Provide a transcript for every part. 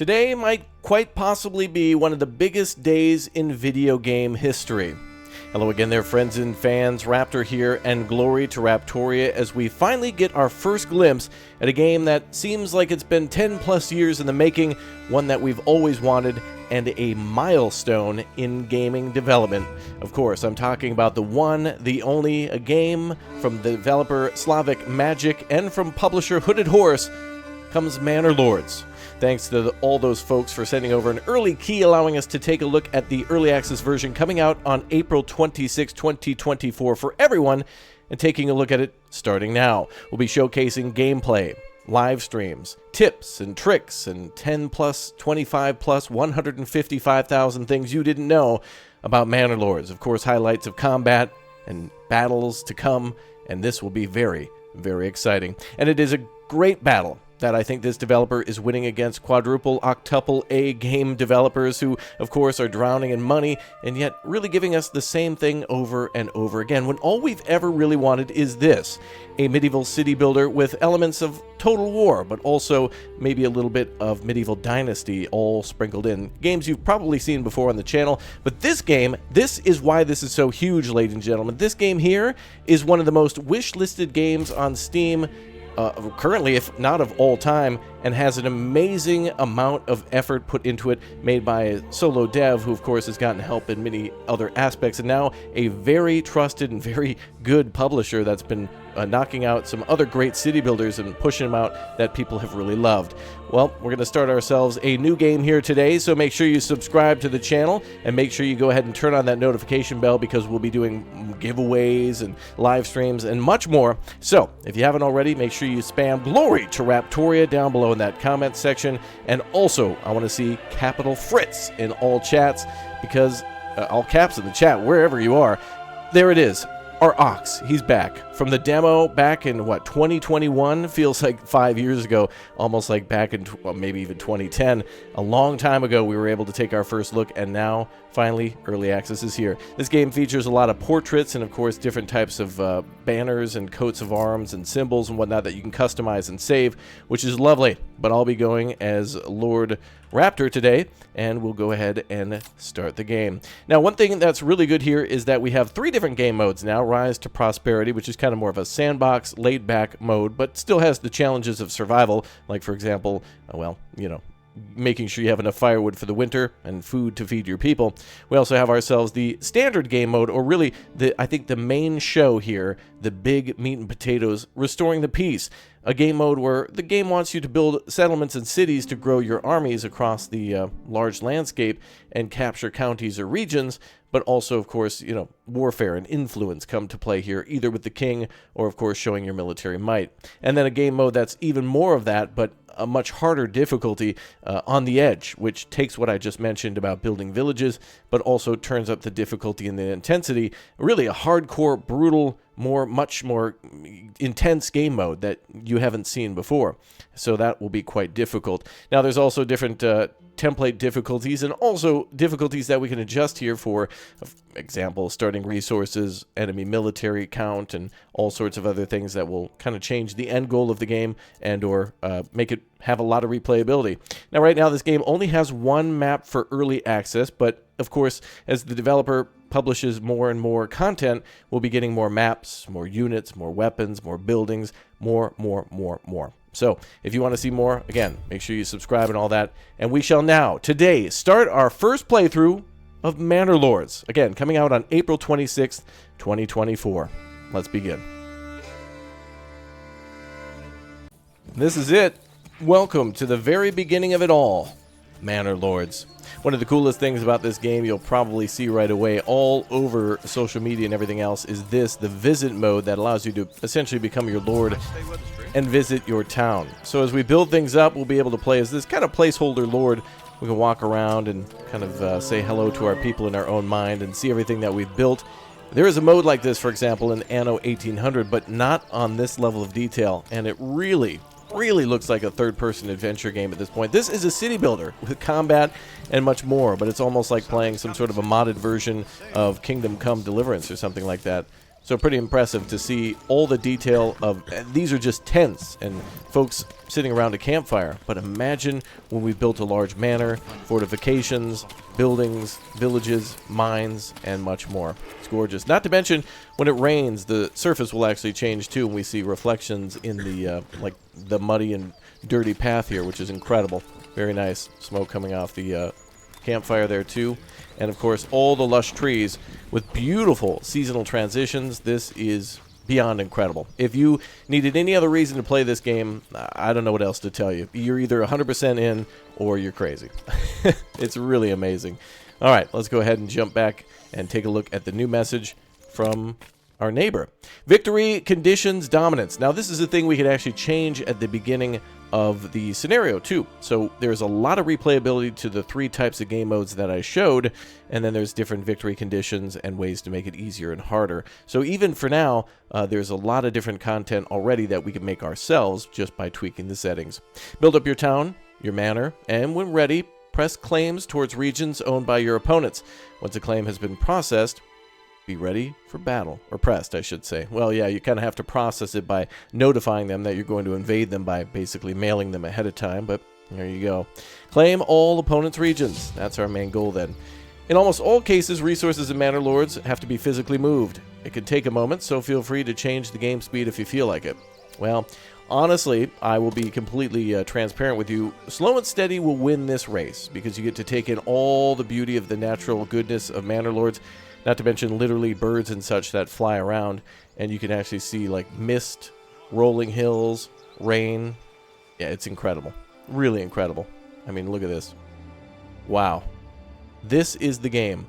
Today might quite possibly be one of the biggest days in video game history. Hello again there, friends and fans. Raptor here, and glory to Raptoria as we finally get our first glimpse at a game that seems like it's been 10 plus years in the making, one that we've always wanted, and a milestone in gaming development. Of course, I'm talking about the one, the only, a game from the developer Slavic Magic and from publisher Hooded Horse comes Manor Lords. Thanks to all those folks for sending over an early key, allowing us to take a look at the early access version coming out on April 26, 2024 for everyone, and taking a look at it starting now. We'll be showcasing gameplay, live streams, tips and tricks, and 10 plus, 25 plus, 155,000 things you didn't know about Manor Lords. Of course, highlights of combat and battles to come, and this will be very, very exciting. And it is a great battle that I think this developer is winning against quadruple, octuple A game developers who, of course, are drowning in money and yet really giving us the same thing over and over again, when all we've ever really wanted is this: a medieval city builder with elements of Total War, but also maybe a little bit of Medieval Dynasty all sprinkled in. Games you've probably seen before on the channel, but this game, this is why this is so huge, ladies and gentlemen. This game here is one of the most wish-listed games on Steam currently, if not of all time, and has an amazing amount of effort put into it, made by a solo dev who, of course, has gotten help in many other aspects, and now a very trusted and very good publisher that's been knocking out some other great city builders and pushing them out that people have really loved. Well, we're going to start ourselves a new game here today, so make sure you subscribe to the channel and make sure you go ahead and turn on that notification bell, because we'll be doing giveaways and live streams and much more. So, if you haven't already, make sure you spam glory to Raptoria down below in that comment section. And also, I want to see capital Fritz in all chats, because all caps in the chat, wherever you are. There it is. Our Ox, he's back. From the demo back in, 2021? Feels like 5 years ago, almost like back in maybe even 2010. A long time ago we were able to take our first look, and now, finally, early access is here. This game features a lot of portraits and, of course, different types of banners and coats of arms and symbols and whatnot that you can customize and save, which is lovely. But I'll be going as Lord Raptor today, and we'll go ahead and start the game. Now, one thing that's really good here is that we have 3 different game modes now. Rise to Prosperity, which is kind of more of a sandbox, laid-back mode, but still has the challenges of survival, like, for example, making sure you have enough firewood for the winter and food to feed your people. We also have ourselves the standard game mode, or really, I think the main show here, the big meat and potatoes, Restoring the Peace. A game mode where the game wants you to build settlements and cities to grow your armies across the large landscape and capture counties or regions, but also, of course, warfare and influence come to play here, either with the king or, of course, showing your military might. And then a game mode that's even more of that, but a much harder difficulty, On the Edge, which takes what I just mentioned about building villages, but also turns up the difficulty and the intensity. Really a hardcore, brutal, much more intense game mode that you haven't seen before. So that will be quite difficult. Now, there's also different template difficulties, and also difficulties that we can adjust here for example, starting resources, enemy military count, and all sorts of other things that will kind of change the end goal of the game and or make it have a lot of replayability. Now, right now, this game only has 1 map for early access, but of course, as the developer publishes more and more content, we'll be getting more maps, more units, more weapons, more buildings, more. So, if you want to see more, again, make sure you subscribe and all that. And we shall now, today, start our first playthrough of Manor Lords. Again, coming out on April 26th, 2024. Let's begin. This is it. Welcome to the very beginning of it all, Manor Lords. One of the coolest things about this game, you'll probably see right away all over social media and everything else, is this, the visit mode that allows you to essentially become your lord and visit your town. So as we build things up, we'll be able to play as this kind of placeholder lord. We can walk around and kind of say hello to our people in our own mind and see everything that we've built. There is a mode like this, for example, in Anno 1800, but not on this level of detail, and it really looks like a third-person adventure game at this point. This is a city builder with combat and much more, but it's almost like playing some sort of a modded version of Kingdom Come Deliverance or something like that. So pretty impressive to see all the detail of, these are just tents and folks sitting around a campfire. But imagine when we built a large manor, fortifications, buildings, villages, mines, and much more. It's gorgeous. Not to mention, when it rains, the surface will actually change too, and we see reflections in the, like the muddy and dirty path here, which is incredible. Very nice. Smoke coming off the campfire there too. And of course, all the lush trees with beautiful seasonal transitions. This is beyond incredible. If you needed any other reason to play this game, I don't know what else to tell you. You're either 100% in or you're crazy. It's really amazing. All right, let's go ahead and jump back and take a look at the new message from our neighbor. Victory, conditions, dominance. Now, this is a thing we could actually change at the beginning of the scenario too. So there's a lot of replayability to the 3 types of game modes that I showed, and then there's different victory conditions and ways to make it easier and harder. So even for now, there's a lot of different content already that we can make ourselves just by tweaking the settings. Build up your town, your manor, and when ready, press claims towards regions owned by your opponents. Once a claim has been processed, be ready for battle, or pressed, I should say. Well, yeah, you kind of have to process it by notifying them that you're going to invade them by basically mailing them ahead of time, but there you go. Claim all opponents' regions. That's our main goal then. In almost all cases, resources in Manor Lords have to be physically moved. It could take a moment, so feel free to change the game speed if you feel like it. Well, honestly, I will be completely transparent with you. Slow and steady will win this race, because you get to take in all the beauty of the natural goodness of Manor Lords. Not to mention literally birds and such that fly around, and you can actually see like mist, rolling hills, rain. Yeah, it's incredible. Really incredible. I mean, look at this. Wow. This is the game.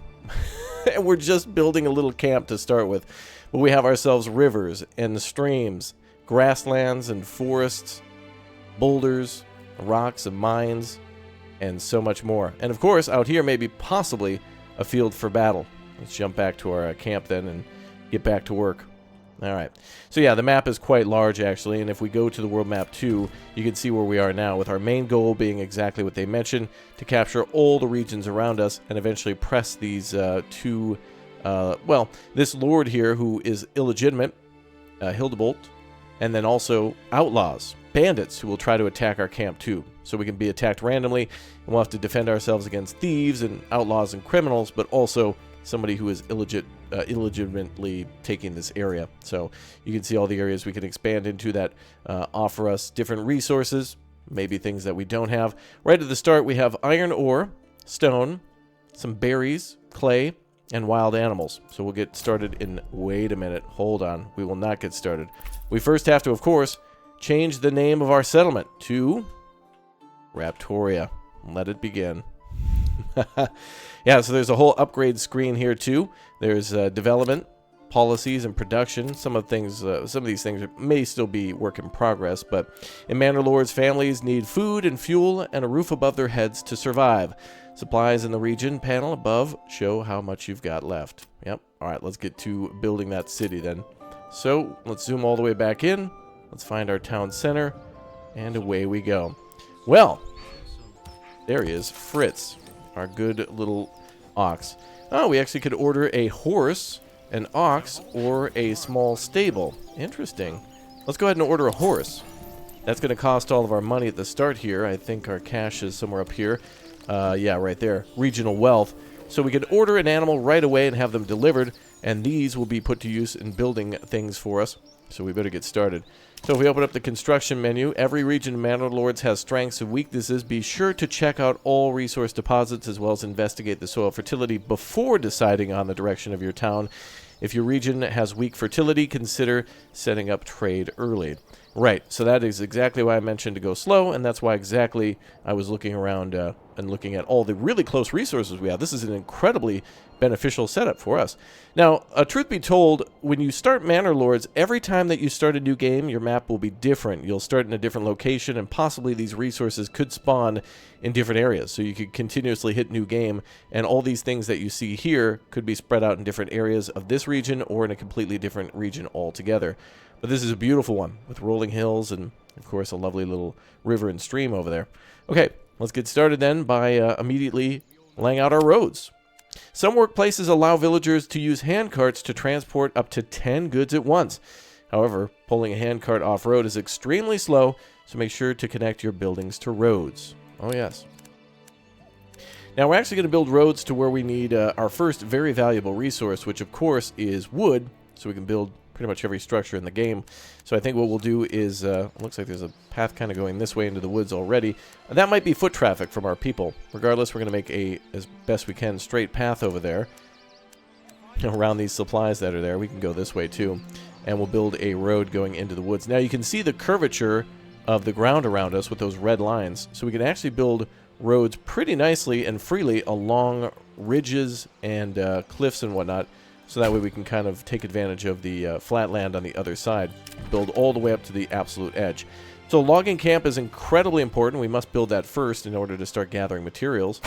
And we're just building a little camp to start with. But we have ourselves rivers and streams, grasslands and forests, boulders, rocks and mines, and so much more. And of course, out here maybe possibly a field for battle. Let's jump back to our camp then and get back to work. All right. So yeah, the map is quite large actually, and if we go to the world map 2, you can see where we are now, with our main goal being exactly what they mentioned, to capture all the regions around us and eventually press these well, this lord here who is illegitimate, Hildebolt, and then also outlaws, bandits who will try to attack our camp too. So we can be attacked randomly, and we'll have to defend ourselves against thieves and outlaws and criminals, but also somebody who is illegitimately taking this area. So you can see all the areas we can expand into that offer us different resources, maybe things that we don't have. Right at the start, we have iron ore, stone, some berries, clay, and wild animals. So we'll get started in, wait a minute, hold on, we will not get started. We first have to, of course, change the name of our settlement to Raptoria. Let it begin. Yeah, so there's a whole upgrade screen here too. There's development, policies, and production. Some of these things may still be work in progress, but in Manor Lords, families need food and fuel and a roof above their heads to survive. Supplies in the region panel above show how much you've got left. Yep. All right, let's get to building that city then. So let's zoom all the way back in. Let's find our town center, and away we go. Well, there he is, Fritz, our good little ox. Oh, we actually could order a horse, an ox, or a small stable. Interesting. Let's go ahead and order a horse. That's going to cost all of our money at the start here. I think our cash is somewhere up here. Yeah, right there. Regional wealth. So we can order an animal right away and have them delivered, and these will be put to use in building things for us. So we better get started. So if we open up the construction menu, every region in Manor Lords has strengths and weaknesses. Be sure to check out all resource deposits as well as investigate the soil fertility before deciding on the direction of your town. If your region has weak fertility, consider setting up trade early. Right, so that is exactly why I mentioned to go slow, and that's why exactly I was looking around and looking at all the really close resources we have. This is an incredibly beneficial setup for us. Now, truth be told, when you start Manor Lords, every time that you start a new game, your map will be different. You'll start in a different location, and possibly these resources could spawn in different areas. So you could continuously hit new game, and all these things that you see here could be spread out in different areas of this region or in a completely different region altogether. But this is a beautiful one with rolling hills and, of course, a lovely little river and stream over there. Okay, let's get started then by immediately laying out our roads. Some workplaces allow villagers to use handcarts to transport up to 10 goods at once. However, pulling a handcart off-road is extremely slow, so make sure to connect your buildings to roads. Oh yes. Now we're actually going to build roads to where we need our first very valuable resource, which of course is wood, so we can build pretty much every structure in the game. So I think what we'll do is, looks like there's a path kind of going this way into the woods already. That might be foot traffic from our people. Regardless, we're going to make a, as best we can, straight path over there. Around these supplies that are there. We can go this way too. And we'll build a road going into the woods. Now you can see the curvature of the ground around us with those red lines. So we can actually build roads pretty nicely and freely along ridges and cliffs and whatnot. So that way we can kind of take advantage of the flat land on the other side. Build all the way up to the absolute edge. So logging camp is incredibly important. We must build that first in order to start gathering materials.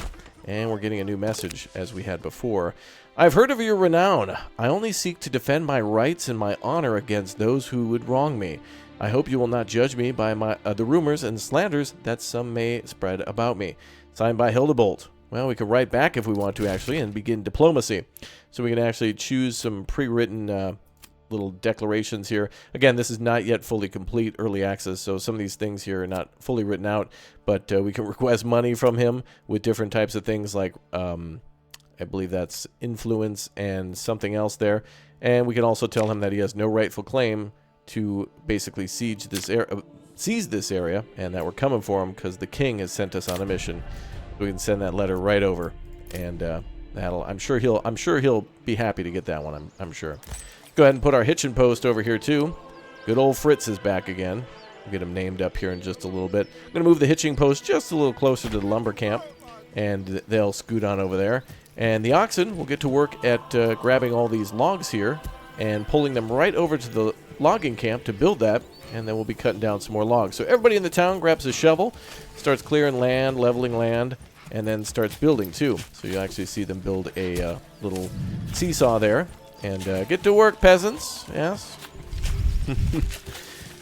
And we're getting a new message as we had before. I've heard of your renown. I only seek to defend my rights and my honor against those who would wrong me. I hope you will not judge me by the rumors and slanders that some may spread about me. Signed by Hildebolt. Well, we can write back if we want to, actually, and begin diplomacy. So we can actually choose some pre-written little declarations here. Again, this is not yet fully complete, early access, so some of these things here are not fully written out, but we can request money from him with different types of things like, I believe that's influence and something else there. And we can also tell him that he has no rightful claim to basically seize this area, and that we're coming for him because the king has sent us on a mission. We can send that letter right over, and that'll. I'm sure he'll be happy to get that one. I'm sure. Go ahead and put our hitching post over here too. Good old Fritz is back again. We'll get him named up here in just a little bit. I'm gonna move the hitching post just a little closer to the lumber camp, and they'll scoot on over there. And the oxen will get to work at grabbing all these logs here and pulling them right over to the logging camp to build that. And then we'll be cutting down some more logs. So everybody in the town grabs a shovel, starts clearing land, leveling land, and then starts building too. So you actually see them build a little seesaw there. And get to work, peasants. Yes.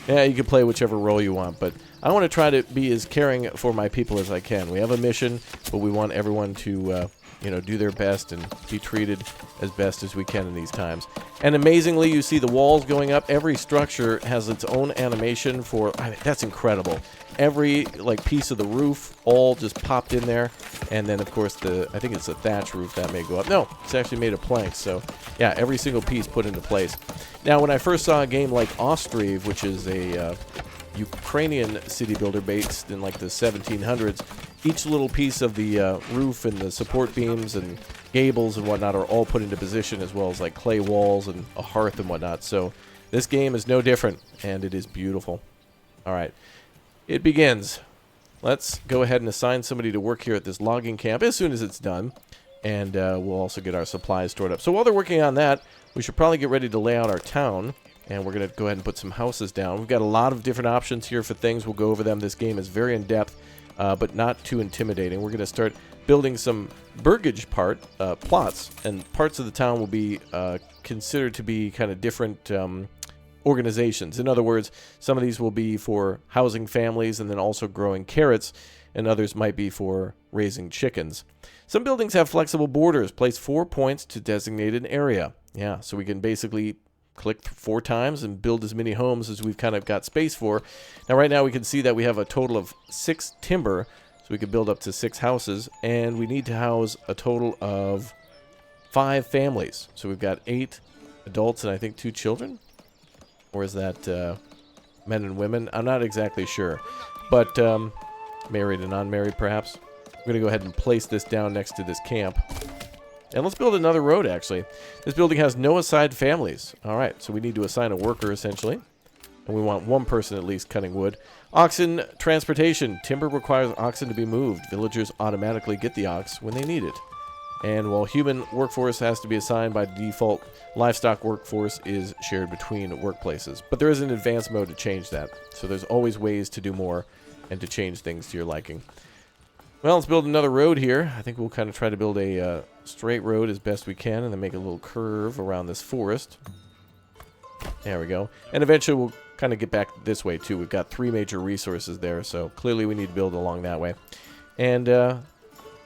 Yeah, you can play whichever role you want, but I want to try to be as caring for my people as I can. We have a mission, but we want everyone to do their best and be treated as best as we can in these times. And amazingly, you see the walls going up. Every structure has its own animation for... that's incredible. Every piece of the roof all just popped in there. And then, of course, I think it's a thatch roof that may go up. No, it's actually made of planks. So, yeah, every single piece put into place. Now, when I first saw a game like Ostriv, which is a Ukrainian city builder based in the 1700s, each little piece of the roof and the support beams and gables and whatnot are all put into position, as well as clay walls and a hearth and whatnot. So this game is no different, and it is beautiful. All right, it begins. Let's go ahead and assign somebody to work here at this logging camp as soon as it's done, and we'll also get our supplies stored up. So while they're working on that, we should probably get ready to lay out our town. And we're going to go ahead and put some houses down. We've got a lot of different options here for things. We'll go over them. This game is very in-depth, but not too intimidating. We're going to start building some burgage plots, and parts of the town will be considered to be kind of different organizations. In other words, some of these will be for housing families and then also growing carrots, and others might be for raising chickens. Some buildings have flexible borders. Place 4 points to designate an area. Yeah, so we can basically click 4 times and build as many homes as we've kind of got space for. Now right now we can see that we have a total of 6 timber, so we can build up to 6 houses, and we need to house a total of 5 families. So we've got 8 adults and I think 2 children? Or is that men and women? I'm not exactly sure, but married and unmarried perhaps. I'm going to go ahead and place this down next to this camp. And let's build another road, actually. This building has no assigned families. All right, so we need to assign a worker, essentially. And we want 1 person at least cutting wood. Oxen transportation. Timber requires oxen to be moved. Villagers automatically get the ox when they need it. And while human workforce has to be assigned by default, livestock workforce is shared between workplaces. But there is an advanced mode to change that. So there's always ways to do more and to change things to your liking. Well, let's build another road here. I think we'll kind of try to build a straight road as best we can and then make a little curve around this forest. There we go. And eventually we'll kind of get back this way too. We've got 3 major resources there, so clearly we need to build along that way. And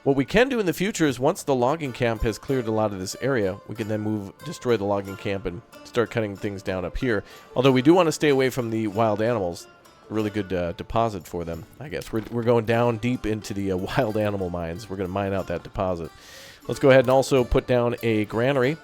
What we can do in the future is once the logging camp has cleared a lot of this area, we can then destroy the logging camp and start cutting things down up here. Although we do want to stay away from the wild animals. A really good deposit for them, I guess. We're going down deep into the wild animal mines. We're going to mine out that deposit. Let's go ahead and also put down a granary.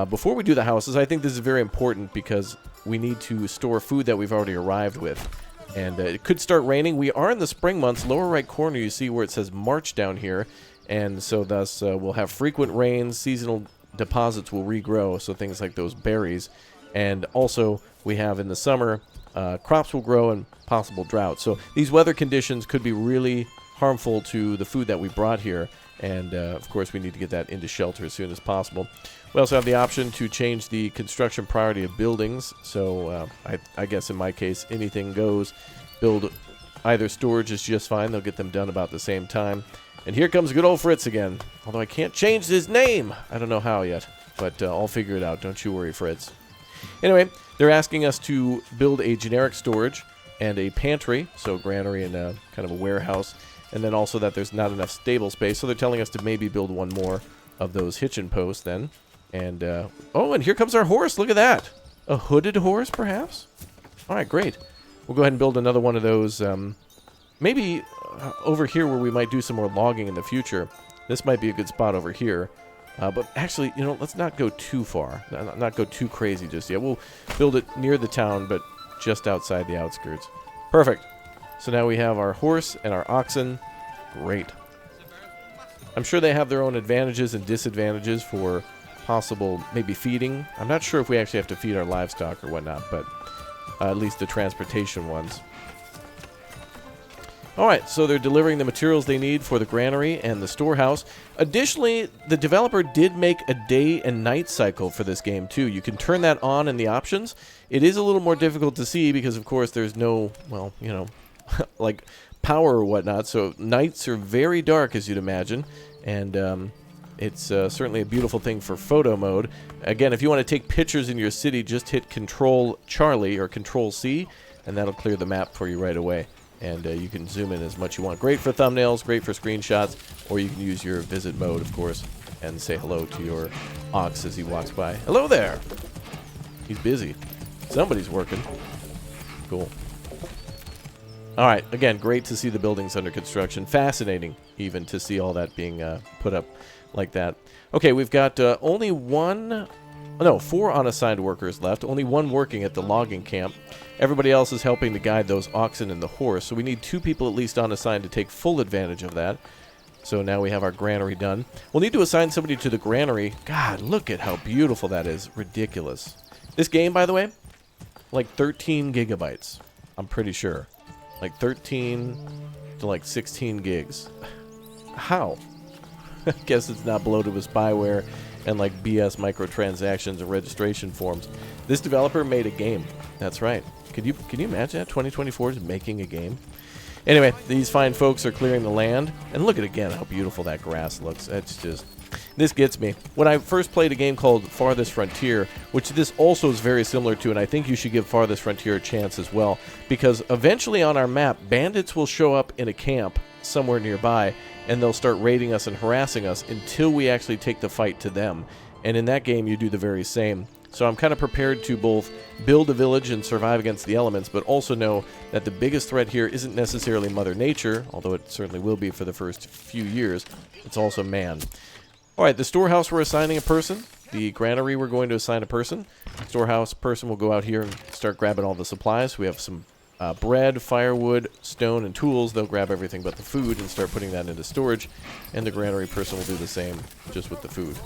Before we do the houses, I think this is very important because we need to store food that we've already arrived with. And it could start raining. We are in the spring months. Lower right corner, you see where it says March down here. And so thus we'll have frequent rains. Seasonal deposits will regrow, so things like those berries. And also we have in the summer, crops will grow and possible drought. So these weather conditions could be really harmful to the food that we brought here. And, of course, we need to get that into shelter as soon as possible. We also have the option to change the construction priority of buildings. So I guess in my case, anything goes. Build either storage is just fine. They'll get them done about the same time. And here comes good old Fritz again. Although I can't change his name. I don't know how yet. But I'll figure it out. Don't you worry, Fritz. Anyway, they're asking us to build a generic storage and a pantry. So granary and kind of a warehouse. And then also that there's not enough stable space. So they're telling us to maybe build one more of those hitching posts then. And, oh, and here comes our horse. Look at that. A hooded horse, perhaps? All right, great. We'll go ahead and build another one of those. Maybe over here where we might do some more logging in the future. This might be a good spot over here. But actually, you know, let's not go too far. Not go too crazy just yet. We'll build it near the town, but just outside the outskirts. Perfect. So now we have our horse and our oxen. Great. I'm sure they have their own advantages and disadvantages for possible maybe feeding. I'm not sure if we actually have to feed our livestock or whatnot, but at least the transportation ones. Alright, so they're delivering the materials they need for the granary and the storehouse. Additionally, the developer did make a day and night cycle for this game too. You can turn that on in the options. It is a little more difficult to see because of course there's no, well, you know, like power or whatnot. So nights are very dark, as you'd imagine, and it's certainly a beautiful thing for photo mode. Again, if you want to take pictures in your city, just hit Control Charlie or Control C, and that'll clear the map for you right away. And you can zoom in as much as you want. Great for thumbnails, great for screenshots, or you can use your visit mode, of course, and say hello to your ox as he walks by. Hello there! He's busy. Somebody's working. Cool. Alright, again, great to see the buildings under construction. Fascinating, even, to see all that being put up like that. Okay, we've got only four unassigned workers left. Only one working at the logging camp. Everybody else is helping to guide those oxen and the horse. So we need 2 people at least unassigned to take full advantage of that. So now we have our granary done. We'll need to assign somebody to the granary. God, look at how beautiful that is. Ridiculous. This game, by the way, like 13 gigabytes. I'm pretty sure. Like 13 to like 16 gigs. How? I guess it's not bloated with spyware and like BS microtransactions and registration forms. This developer made a game. That's right. Can you imagine that? 2024 is making a game. Anyway, these fine folks are clearing the land, and look at again how beautiful that grass looks. It's just, this gets me. When I first played a game called Farthest Frontier, which this also is very similar to, and I think you should give Farthest Frontier a chance as well, because eventually on our map, bandits will show up in a camp somewhere nearby, and they'll start raiding us and harassing us until we actually take the fight to them. And in that game, you do the very same. So I'm kind of prepared to both build a village and survive against the elements, but also know that the biggest threat here isn't necessarily Mother Nature, although it certainly will be for the first few years. It's also man. Alright, the storehouse we're assigning a person. The granary we're going to assign a person. Storehouse person will go out here and start grabbing all the supplies. We have some bread, firewood, stone, and tools. They'll grab everything but the food and start putting that into storage. And the granary person will do the same, just with the food.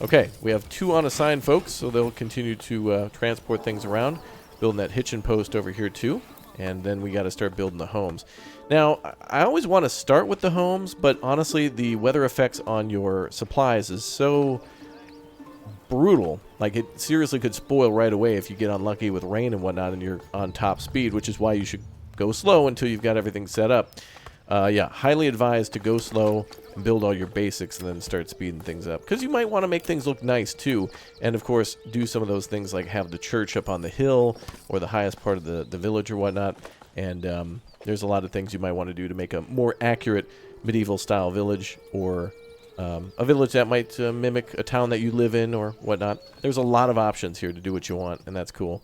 Okay, we have 2 unassigned folks, so they'll continue to transport things around. Building that hitching post over here too. And then we got to start building the homes. Now, I always want to start with the homes, but honestly, the weather effects on your supplies is so brutal. Like, it seriously could spoil right away if you get unlucky with rain and whatnot and you're on top speed, which is why you should go slow until you've got everything set up. Yeah, highly advised to go slow and build all your basics and then start speeding things up. Because you might want to make things look nice too. And of course, do some of those things like have the church up on the hill or the highest part of the village or whatnot. And there's a lot of things you might want to do to make a more accurate medieval style village, or a village that might mimic a town that you live in or whatnot. There's a lot of options here to do what you want, and that's cool.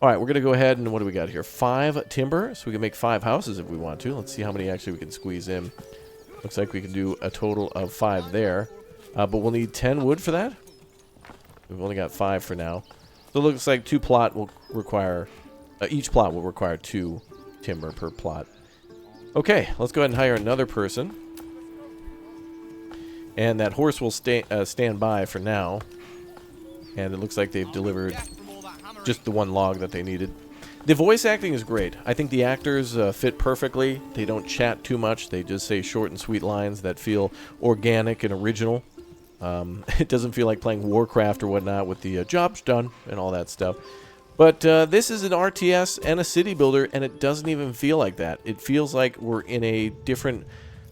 All right, we're going to go ahead and what do we got here? 5 timber, so we can make 5 houses if we want to. Let's see how many actually we can squeeze in. Looks like we can do a total of 5 there, but we'll need 10 wood for that. We've only got 5 for now. So it looks like each plot will require 2 timber per plot. Okay, let's go ahead and hire another person. And that horse will stand by for now. And it looks like they've delivered just the 1 log that they needed. The voice acting is great. I think the actors fit perfectly. They don't chat too much. They just say short and sweet lines that feel organic and original. It doesn't feel like playing Warcraft or whatnot with the job's done and all that stuff. But this is an RTS and a city builder, and it doesn't even feel like that. It feels like we're in a different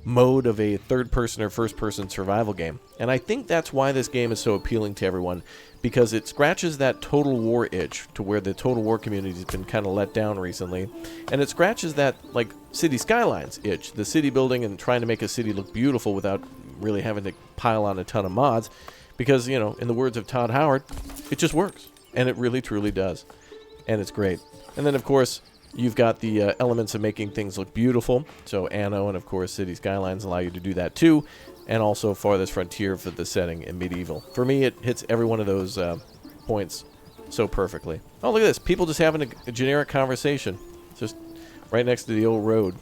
mode of a third-person or first-person survival game. And I think that's why this game is so appealing to everyone, because it scratches that Total War itch, to where the Total War community has been kind of let down recently. And it scratches that, like, City Skylines itch, the city building and trying to make a city look beautiful without really having to pile on a ton of mods. Because, you know, in the words of Todd Howard, it just works. And it really, truly does. And it's great. And then, of course, you've got the elements of making things look beautiful. So Anno and, of course, City Skylines allow you to do that too. And also Farthest Frontier for the setting in medieval. For me, it hits every one of those points so perfectly. Oh, look at this. People just having a generic conversation. Just right next to the old road.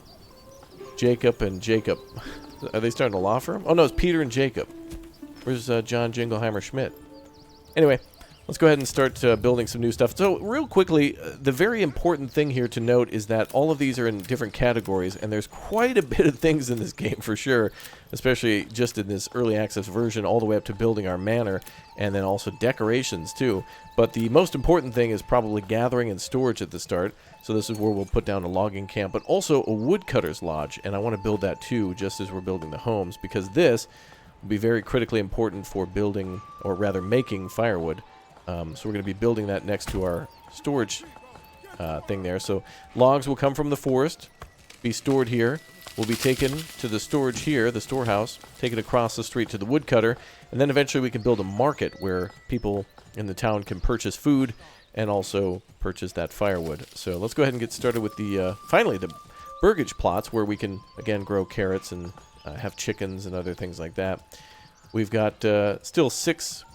Jacob and Jacob. Are they starting a law firm? Oh, no, it's Peter and Jacob. Where's John Jingleheimer Schmidt? Anyway, let's go ahead and start building some new stuff. So real quickly, the very important thing here to note is that all of these are in different categories, and there's quite a bit of things in this game for sure, especially just in this early access version, all the way up to building our manor, and then also decorations too. But the most important thing is probably gathering and storage at the start. So this is where we'll put down a logging camp, but also a woodcutter's lodge, and I want to build that too, just as we're building the homes, because this will be very critically important for building, or rather making, firewood. So we're going to be building that next to our storage thing there. So logs will come from the forest, be stored here, will be taken to the storage here, the storehouse, taken across the street to the woodcutter, and then eventually we can build a market where people in the town can purchase food and also purchase that firewood. So let's go ahead and get started with the, finally, the burgage plots, where we can, again, grow carrots and have chickens and other things like that. We've got still 6...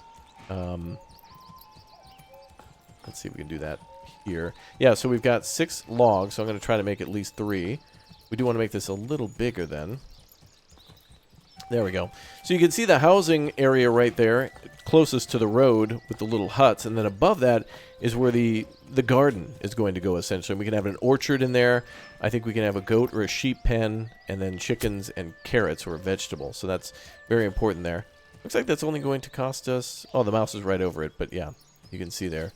let's see if we can do that here. Yeah, so we've got 6 logs, so I'm going to try to make at least 3. We do want to make this a little bigger then. There we go. So you can see the housing area right there, closest to the road with the little huts, and then above that is where the garden is going to go, essentially. We can have an orchard in there. I think we can have a goat or a sheep pen, and then chickens and carrots or vegetables. So that's very important there. Looks like that's only going to cost us... Oh, the mouse is right over it, but yeah, you can see there.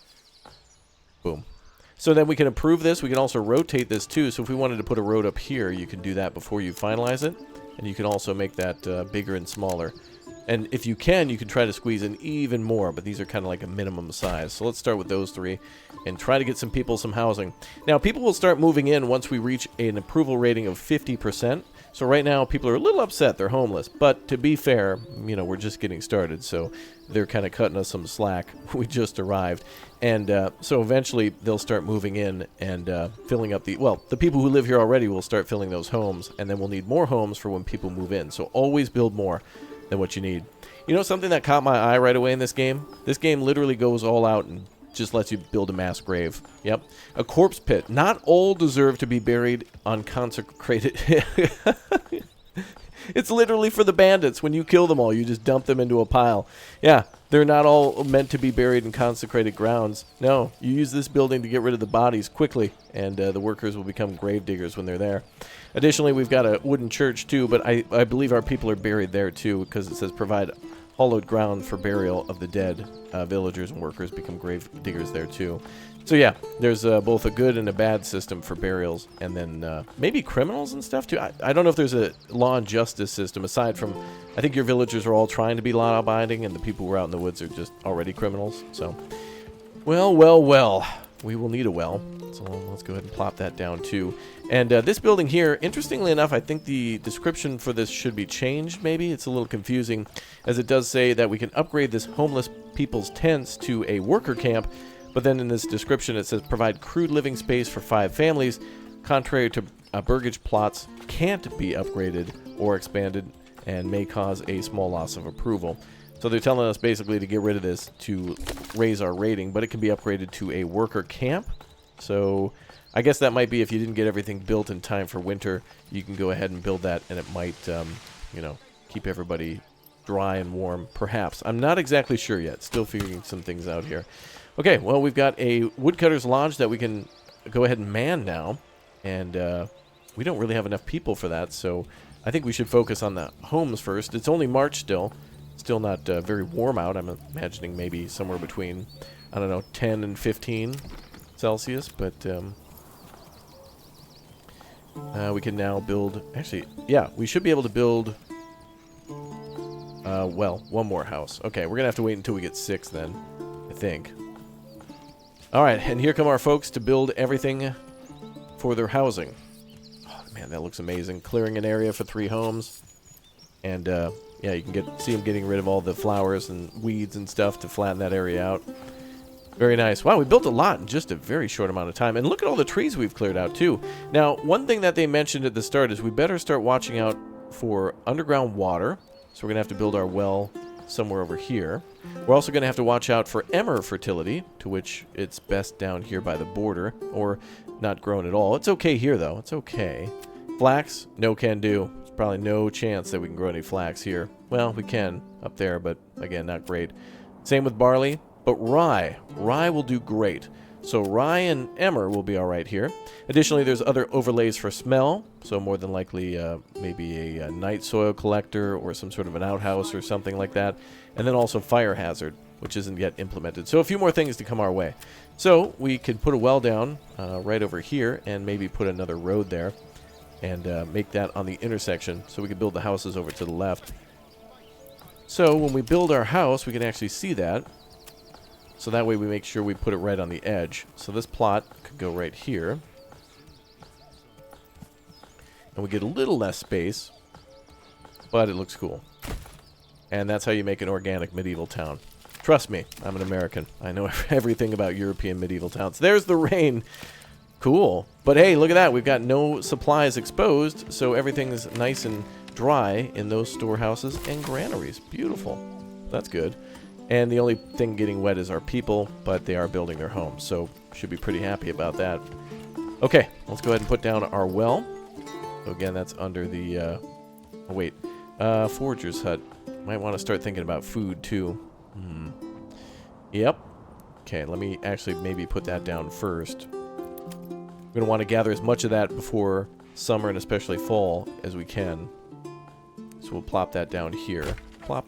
Boom. So then we can improve this. We can also rotate this too. So if we wanted to put a road up here, you can do that before you finalize it. And you can also make that bigger and smaller. And if you can try to squeeze in even more, but these are kind of like a minimum size. So let's start with those 3 and try to get some people some housing. Now, people will start moving in once we reach an approval rating of 50%. So right now, people are a little upset they're homeless. But to be fair, you know, we're just getting started. So they're kind of cutting us some slack. We just arrived. And so eventually, they'll start moving in and filling up the... Well, the people who live here already will start filling those homes. And then we'll need more homes for when people move in. So always build more than what you need. You know something that caught my eye right away in this game? This game literally goes all out and just lets you build a mass grave. Yep. A corpse pit. Not all deserve to be buried on consecrated... It's literally for the bandits. When you kill them all, you just dump them into a pile. Yeah, they're not all meant to be buried in consecrated grounds. No, you use this building to get rid of the bodies quickly, and the workers will become grave diggers when they're there. Additionally, we've got a wooden church too, but I believe our people are buried there too, because it says provide hollowed ground for burial of the dead. Villagers and workers become grave diggers there too. So yeah, there's both a good and a bad system for burials, and then maybe criminals and stuff too. I don't know if there's a law and justice system aside from, I think your villagers are all trying to be law-abiding, and the people who are out in the woods are just already criminals. So, well. we will need a well. So let's go ahead and plop that down too. And this building here, interestingly enough, I think the description for this should be changed maybe. It's a little confusing, as it does say that we can upgrade this homeless people's tents to a worker camp, but then in this description it says provide crude living space for 5 families. Contrary to burgage plots, can't be upgraded or expanded and may cause a small loss of approval. So they're telling us basically to get rid of this to raise our rating, but it can be upgraded to a worker camp. So I guess that might be if you didn't get everything built in time for winter, you can go ahead and build that, and it might, you know, keep everybody dry and warm, perhaps. I'm not exactly sure yet. Still figuring some things out here. Okay, well, we've got a woodcutter's lodge that we can go ahead and man now, and we don't really have enough people for that, so I think we should focus on the homes first. It's only March still. Still not very warm out. I'm imagining maybe somewhere between, I don't know, 10 and 15 Celsius, but we can now build, actually, yeah, we should be able to build, well, one more house. Okay, we're going to have to wait until we get 6 then, I think. All right, and here come our folks to build everything for their housing. Oh, man, that looks amazing. Clearing an area for 3 homes. And, yeah, you can see them getting rid of all the flowers and weeds and stuff to flatten that area out. Very nice. Wow, we built a lot in just a very short amount of time. And look at all the trees we've cleared out, too. Now, one thing that they mentioned at the start is we better start watching out for underground water. So we're going to have to build our well somewhere over here. We're also going to have to watch out for emmer fertility, to which it's best down here by the border, or not grown at all. It's okay here, though. It's okay. Flax, no can do. There's probably no chance that we can grow any flax here. Well, we can up there, but again, not great. Same with barley, but rye. Rye will do great. So rye and emmer will be all right here. Additionally, there's other overlays for smell. So more than likely, maybe a night soil collector or some sort of an outhouse or something like that. And then also fire hazard, which isn't yet implemented. So a few more things to come our way. So we could put a well down right over here and maybe put another road there and make that on the intersection so we can build the houses over to the left. So when we build our house, we can actually see that. So that way we make sure we put it right on the edge. So this plot could go right here. And we get a little less space, but it looks cool. And that's how you make an organic medieval town. Trust me, I'm an American. I know everything about European medieval towns. There's the rain. Cool. But hey, look at that. We've got no supplies exposed, so everything's nice and dry in those storehouses and granaries. Beautiful. That's good. And the only thing getting wet is our people, but they are building their homes, so should be pretty happy about that. Okay, let's go ahead and put down our well. So again, that's under the, oh wait, forager's hut. Might want to start thinking about food, too. Yep. Okay, let me actually maybe put that down first. We're going to want to gather as much of that before summer and especially fall as we can. So we'll plop that down here. Plop.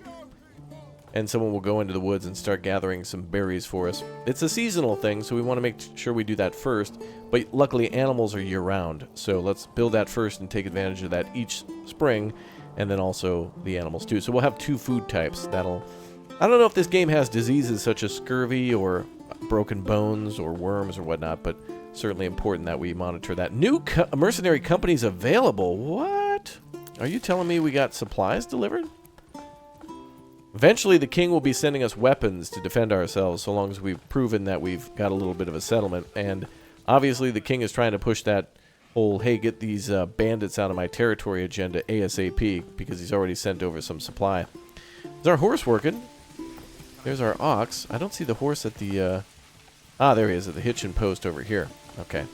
And someone will go into the woods and start gathering some berries for us. It's a seasonal thing, so we want to make sure we do that first. But luckily, animals are year-round, so let's build that first and take advantage of that each spring, and then also the animals too. So we'll have 2 food types. That'll... I don't know if this game has diseases such as scurvy or broken bones or worms or whatnot, but certainly important that we monitor that. New mercenary companies available. What? Are you telling me we got supplies delivered? Eventually, the king will be sending us weapons to defend ourselves, so long as we've proven that we've got a little bit of a settlement. And obviously, the king is trying to push that whole, hey, get these bandits out of my territory agenda ASAP, because he's already sent over some supply. Is our horse working? There's our ox. I don't see the horse at the... there he is, at the hitching post over here. Okay.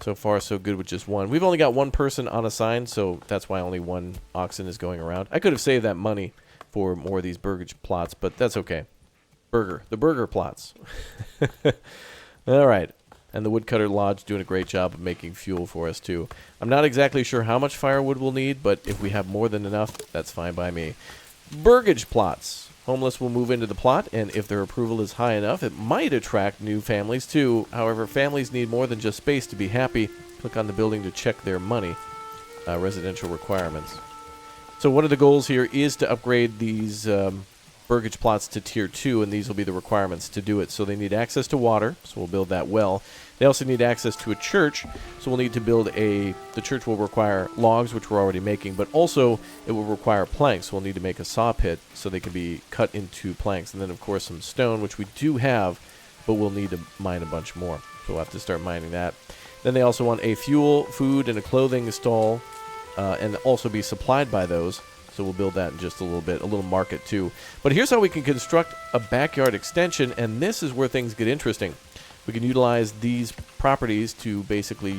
So far, so good with just one. We've only got one person on assigned, so that's why only one oxen is going around. I could have saved that money for more of these burgage plots, but that's okay. The burger plots. All right. And the woodcutter lodge doing a great job of making fuel for us, too. I'm not exactly sure how much firewood we'll need, but if we have more than enough, that's fine by me. Burgage plots. Homeless will move into the plot, and if their approval is high enough, it might attract new families too. However, families need more than just space to be happy. Click on the building to check their money. Residential requirements. So one of the goals here is to upgrade these burgage plots to tier 2, and these will be the requirements to do it. So they need access to water, so we'll build that well. They also need access to a church, so we'll need to build the church will require logs, which we're already making, but also it will require planks. So we'll need to make a saw pit so they can be cut into planks. And then, of course, some stone, which we do have, but we'll need to mine a bunch more. So we'll have to start mining that. Then they also want a fuel, food, and a clothing stall, and also be supplied by those. So we'll build that in just a little bit, a little market too. But here's how we can construct a backyard extension, and this is where things get interesting. We can utilize these properties to basically,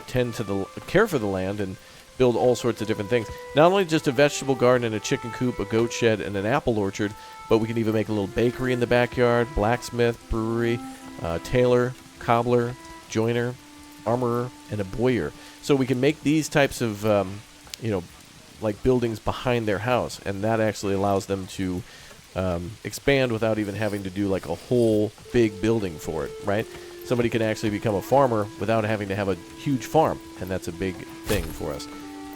tend to care for the land and build all sorts of different things. Not only just a vegetable garden and a chicken coop, a goat shed, and an apple orchard, but we can even make a little bakery in the backyard, blacksmith, brewery, tailor, cobbler, joiner, armorer, and a bowyer. So we can make these types of, like buildings behind their house, and that actually allows them to expand without even having to do like a whole big building for it, right? Somebody can actually become a farmer without having to have a huge farm, and that's a big thing for us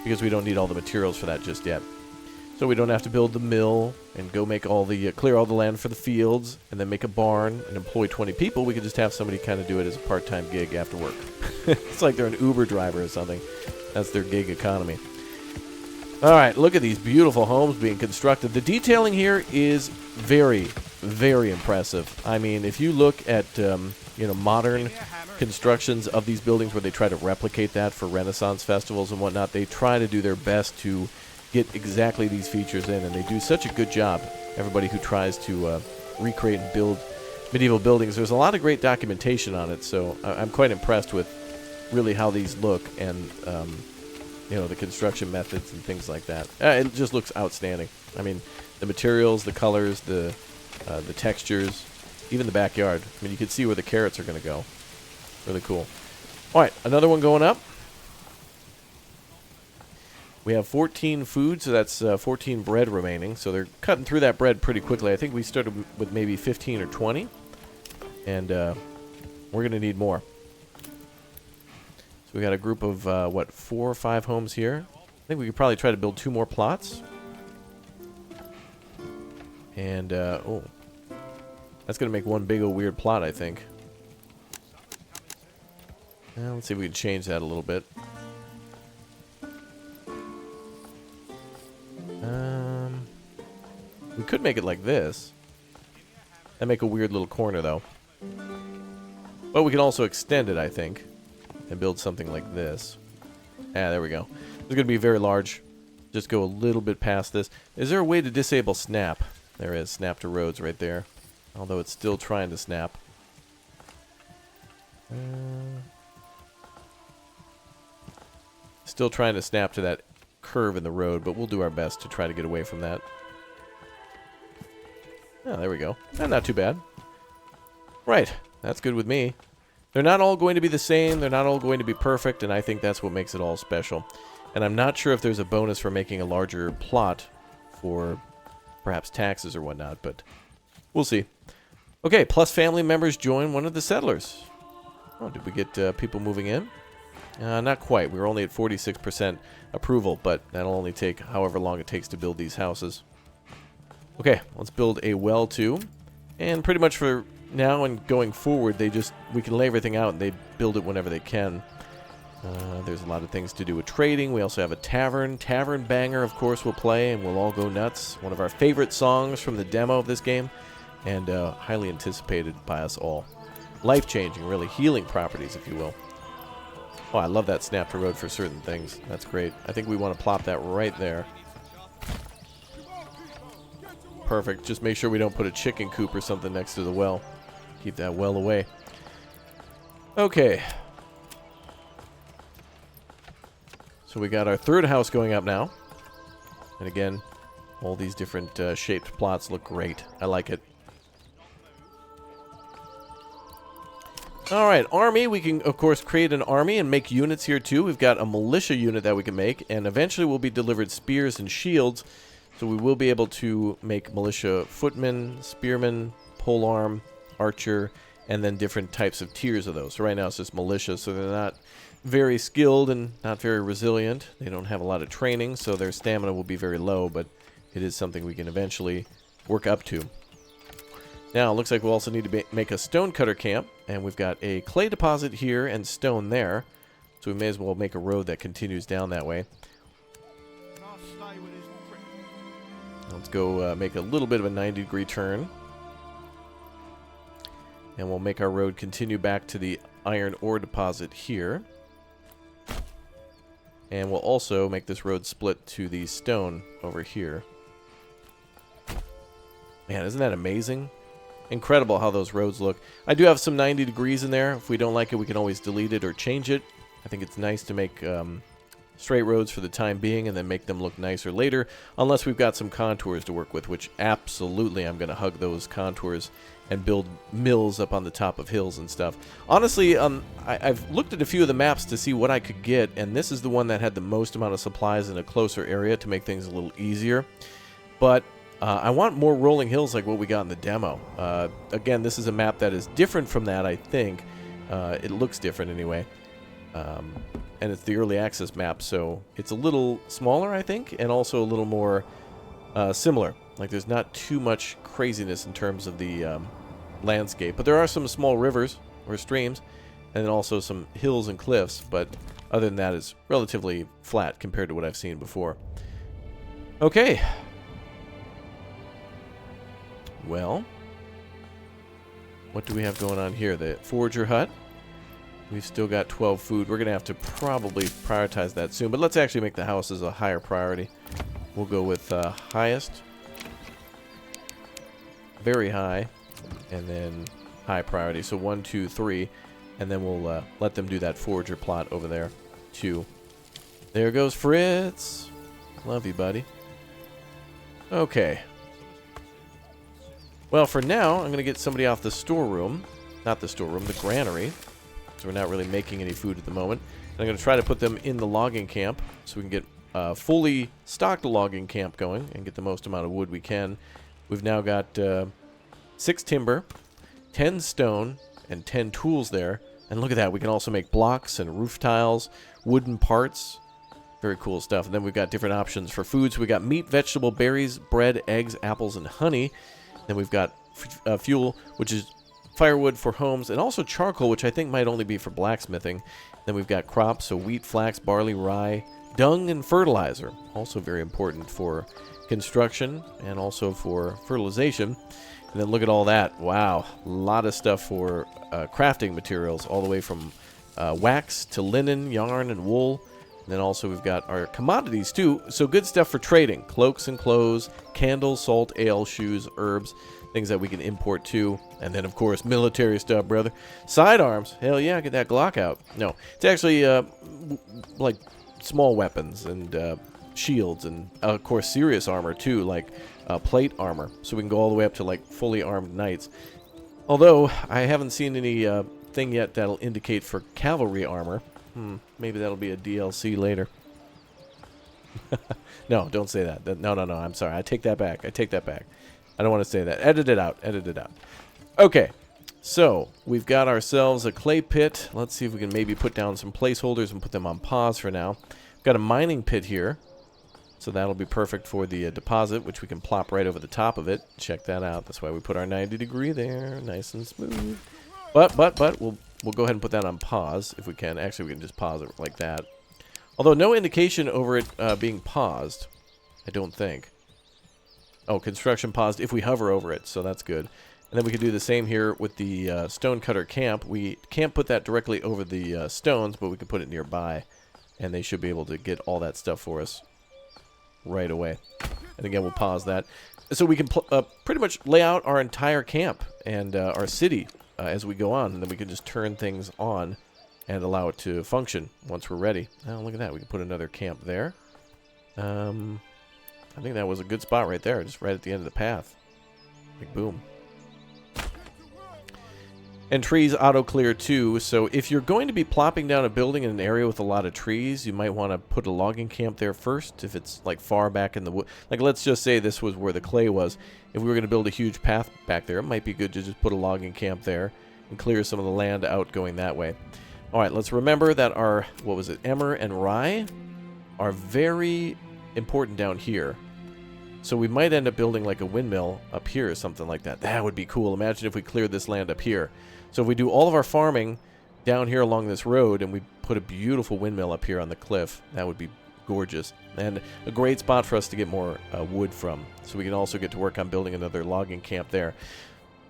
because we don't need all the materials for that just yet. So we don't have to build the mill and go make all the clear all the land for the fields and then make a barn and employ 20 people. We could just have somebody kind of do it as a part-time gig after work. It's like they're an Uber driver or something. That's their gig economy. All right, look at these beautiful homes being constructed. The detailing here is very, very impressive. I mean, if you look at modern constructions of these buildings where they try to replicate that for Renaissance festivals and whatnot, they try to do their best to get exactly these features in, and they do such a good job. Everybody who tries to recreate and build medieval buildings, there's a lot of great documentation on it, so I'm quite impressed with really how these look and the construction methods and things like that. It just looks outstanding. I mean, the materials, the colors, the textures, even the backyard. I mean, you can see where the carrots are going to go. Really cool. All right, another one going up. We have 14 food, so that's 14 bread remaining. So they're cutting through that bread pretty quickly. I think we started with maybe 15 or 20, and we're going to need more. So we got a group of, 4 or 5 homes here. I think we could probably try to build 2 more plots. And, that's going to make one big old weird plot, I think. Let's see if we can change that a little bit. We could make it like this. And make a weird little corner, though. But we can also extend it, I think. And build something like this. There we go. It's going to be very large. Just go a little bit past this. Is there a way to disable snap? There is. Snap to roads right there. Although it's still trying to snap. Still trying to snap to that curve in the road, but we'll do our best to try to get away from that. There we go. Not too bad. Right. That's good with me. They're not all going to be the same. They're not all going to be perfect, and I think that's what makes it all special. And I'm not sure if there's a bonus for making a larger plot for perhaps taxes or whatnot, but we'll see. Okay, plus family members join one of the settlers. Oh, did we get people moving in? Not quite. We were only at 46% approval, but that'll only take however long it takes to build these houses. Okay, let's build a well too. And pretty much for now and going forward, we can lay everything out and they build it whenever they can. There's a lot of things to do with trading. We also have a tavern. Tavern Banger, of course, will play, and we'll all go nuts. One of our favorite songs from the demo of this game, and highly anticipated by us all. Life-changing, really. Healing properties, if you will. Oh, I love that snap to road for certain things. That's great. I think we want to plop that right there. Perfect. Just make sure we don't put a chicken coop or something next to the well. Keep that well away. Okay. So we got our third house going up now. And again, all these different shaped plots look great. I like it. Alright, army. We can, of course, create an army and make units here, too. We've got a militia unit that we can make, and eventually will be delivered spears and shields. So we will be able to make militia footmen, spearmen, polearm, archer, and then different types of tiers of those. So right now it's just militia, so they're not very skilled and not very resilient. They don't have a lot of training, so their stamina will be very low, but it is something we can eventually work up to. Now, it looks like we'll also need to make a stone cutter camp, and we've got a clay deposit here and stone there, so we may as well make a road that continues down that way. Let's go make a little bit of a 90-degree turn, and we'll make our road continue back to the iron ore deposit here. And we'll also make this road split to the stone over here. Man, isn't that amazing? Incredible how those roads look. I do have some 90 degrees in there. If we don't like it, we can always delete it or change it. I think it's nice to make straight roads for the time being and then make them look nicer later, unless we've got some contours to work with, which absolutely I'm going to hug those contours and build mills up on the top of hills and stuff. Honestly, I've looked at a few of the maps to see what I could get, and this is the one that had the most amount of supplies in a closer area to make things a little easier. But I want more rolling hills like what we got in the demo. Again, this is a map that is different from that, I think. It looks different anyway. And it's the early access map, so it's a little smaller, I think, and also a little more similar. Like, there's not too much craziness in terms of the landscape. But there are some small rivers or streams, and then also some hills and cliffs. But other than that, it's relatively flat compared to what I've seen before. Okay. Well, what do we have going on here? The forager hut. We've still got 12 food. We're going to have to probably prioritize that soon. But let's actually make the houses a higher priority. We'll go with highest, very high, and then high priority. So 1, 2, 3. And then we'll let them do that forager plot over there, too. There goes Fritz. Love you, buddy. Okay. Well, for now, I'm going to get somebody off the storeroom. Not the storeroom, the granary. So we're not really making any food at the moment. And I'm going to try to put them in the logging camp so we can get a fully stocked logging camp going and get the most amount of wood we can. We've now got 6 timber, 10 stone, and 10 tools there. And look at that. We can also make blocks and roof tiles, wooden parts. Very cool stuff. And then we've got different options for food. So we got meat, vegetable, berries, bread, eggs, apples, and honey. Then we've got fuel, which is firewood for homes, and also charcoal, which I think might only be for blacksmithing. Then we've got crops, so wheat, flax, barley, rye, dung, and fertilizer. Also very important for construction and also for fertilization. And then look at all that. Wow, a lot of stuff for crafting materials, all the way from wax to linen, yarn, and wool. And then also we've got our commodities too, so good stuff for trading. Cloaks and clothes, candles, salt, ale, shoes, herbs, things that we can import too. And then, of course, military stuff, brother. Sidearms. Hell yeah, get that Glock out. No, it's actually like small weapons and shields and, of course, serious armor too, like plate armor. So we can go all the way up to, like, fully armed knights. Although, I haven't seen any thing yet that'll indicate for cavalry armor. Maybe that'll be a DLC later. No, don't say that. No, I'm sorry. I take that back. I don't want to say that. Edit it out. Okay, so we've got ourselves a clay pit. Let's see if we can maybe put down some placeholders and put them on pause for now. We've got a mining pit here, so that'll be perfect for the deposit, which we can plop right over the top of it. Check that out. That's why we put our 90 degree there, nice and smooth. But we'll go ahead and put that on pause if we can. Actually, we can just pause it like that. Although no indication over it being paused, I don't think. Oh, construction paused if we hover over it, so that's good. And then we could do the same here with the stone cutter camp. We can't put that directly over the stones, but we can put it nearby, and they should be able to get all that stuff for us right away. And again, we'll pause that. So we can pretty much lay out our entire camp and our city as we go on, and then we can just turn things on and allow it to function once we're ready. Oh, look at that. We can put another camp there. I think that was a good spot right there, just right at the end of the path. Like, boom. And trees auto-clear too, so if you're going to be plopping down a building in an area with a lot of trees, you might want to put a logging camp there first if it's like far back in the wood. Like, let's just say this was where the clay was. If we were going to build a huge path back there, it might be good to just put a logging camp there and clear some of the land out going that way. Alright, let's remember that our, what was it, emmer and rye are very important down here. So we might end up building like a windmill up here or something like that. That would be cool. Imagine if we cleared this land up here. So if we do all of our farming down here along this road and we put a beautiful windmill up here on the cliff, that would be gorgeous. And a great spot for us to get more wood from. So we can also get to work on building another logging camp there.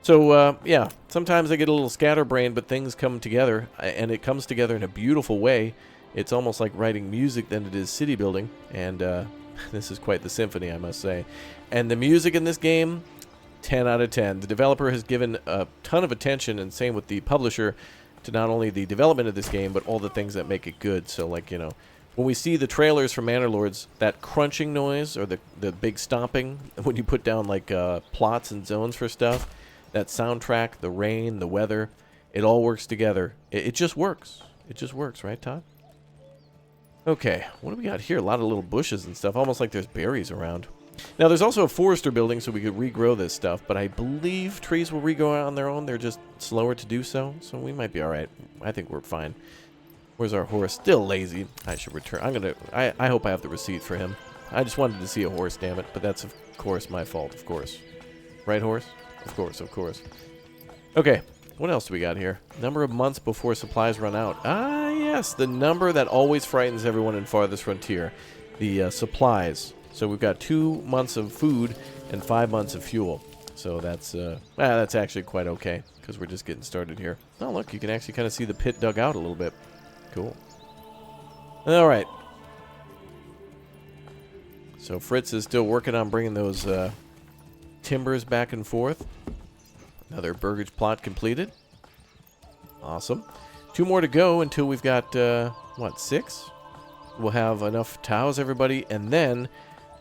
So, yeah, sometimes I get a little scatterbrained, but things come together, and it comes together in a beautiful way. It's almost like writing music than it is city building, and this is quite the symphony, I must say. And the music in this game, 10 out of 10. The developer has given a ton of attention, and same with the publisher, to not only the development of this game, but all the things that make it good. So, like, you know, when we see the trailers for Manor Lords, that crunching noise, or the big stomping, when you put down, like, plots and zones for stuff, that soundtrack, the rain, the weather, it all works together. It just works. It just works, right, Todd? Okay, what do we got here? A lot of little bushes and stuff, almost like there's berries around. Now, there's also a forester building, so we could regrow this stuff, but I believe trees will regrow on their own. They're just slower to do so, so we might be all right. I think we're fine. Where's our horse? Still lazy. I should return. I hope I have the receipt for him. I just wanted to see a horse, damn it, but that's, of course, my fault, of course. Right, horse? Of course, of course. Okay, what else do we got here? Number of months before supplies run out. Ah, yes, the number that always frightens everyone in Farthest Frontier. The supplies. So we've got 2 months of food and 5 months of fuel. So that's actually quite okay, because we're just getting started here. Oh, look, you can actually kind of see the pit dug out a little bit. Cool. All right. So Fritz is still working on bringing those timbers back and forth. Another burgage plot completed. Awesome. 2 more to go until we've got, what, 6? We'll have enough to house everybody, and then